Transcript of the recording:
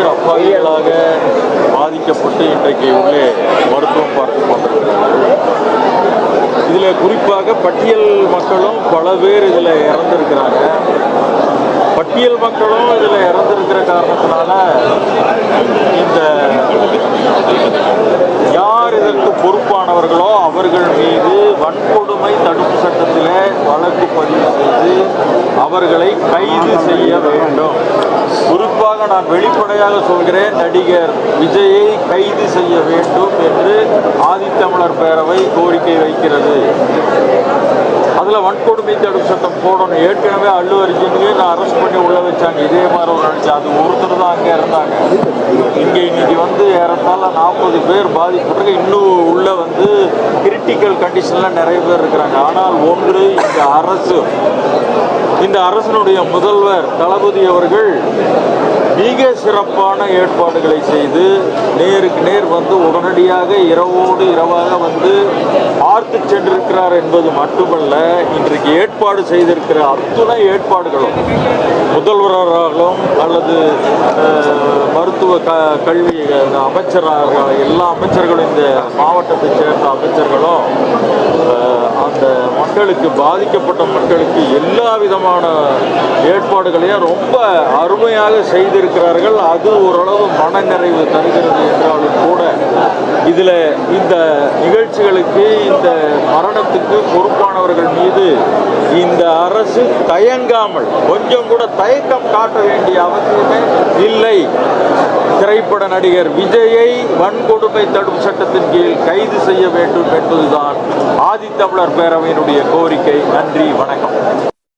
பேர் அப்பாவிகளாக பாதிக்கப்பட்டு இன்றைக்கு உள்ளே மருத்துவம் பார்த்து கொண்டிருக்கிறார்கள். இதில் குறிப்பாக பட்டியல் மக்களும் பல பேர் இதில் இறந்திருக்கிறாங்க. பட்டியல் மக்களும் இதில் இறந்திருக்கிற காரணத்தினால இந்த யார் இதற்கு பொறுப்பானவர்களோ அவர்கள் மீது வன்கொடுமை தடுப்பு சட்டத்தில் வழக்கு பதிவு செய்து அவர்களை கைது செய்ய வேண்டும். குறிப்பாக நான் வெளிப்படையாக சொல்கிறேன், நடிகர் விஜயை கைது செய்ய வேண்டும் என்று ஆதித்தமிழர் பேரவை கோரிக்கை வைக்கிறது. அதில் வன்கொடுமை தடுப்பு சட்டம் போடணும். ஏற்கனவே அல்லு அர்ஜுனுக்கு நான் அரெஸ்ட் பண்ணி உள்ள வச்சாங்க. இதே மாதிரி ஒரு நினச்சி அது ஒருத்தர் தான் அங்கே இருந்தாங்க. இங்கே இன்னைக்கு ஏறத்தாழ 40 பேர் பாதிப்பட்டு இன்னும் உள்ள கிரிட்டிக்கல் கண்டிஷனில் நிறைய பேர் இருக்கிறாங்க. ஆனால் ஒன்று, இந்த அரசினுடைய முதல்வர் தளபதி அவர்கள் மிக சிறப்பான ஏற்பாடுகளை செய்து நேருக்கு நேர் உடனடியாக இரவோடு இரவாக பார்த்து சென்றிருக்கிறார் என்பது மட்டுமல்ல, இன்றைக்கு ஏற்பாடு செய்திருக்கிற அத்துணை ஏற்பாடுகளும் முதல்வராலும் அல்லது மருத்துவ கல்வி அமைச்சராக எல்லா அமைச்சர்களும் இந்த மாவட்டத்தை சேர்ந்த அமைச்சர்களும் அந்த மக்களுக்கு பாதிக்கப்பட்ட மக்களுக்கு எல்லா விதமான ஏற்பாடுகளையும் ரொம்ப அருமையாக செய்திருக்கிறார்கள். அது ஓரளவு மனநிறைவு தருகிறது என்றாலும் கூட இதில் இந்த நிகழ்ச்சிகளுக்கு இந்த மரணத்துக்கு பொறுப்பானவர்கள் மீது இந்த அரசு தயங்காமல் கொஞ்சம் கூட தயக்கம் காட்ட வேண்டிய அவசியமே இல்லை. திரைப்பட நடிகர் விஜயை வன்கொடுமை தடுப்பு சட்டத்தின் கீழ் கைது செய்ய வேண்டும் என்பதுதான் ஆதித்தமிழர் பேரவையினுடைய கோரிக்கை. நன்றி, வணக்கம்.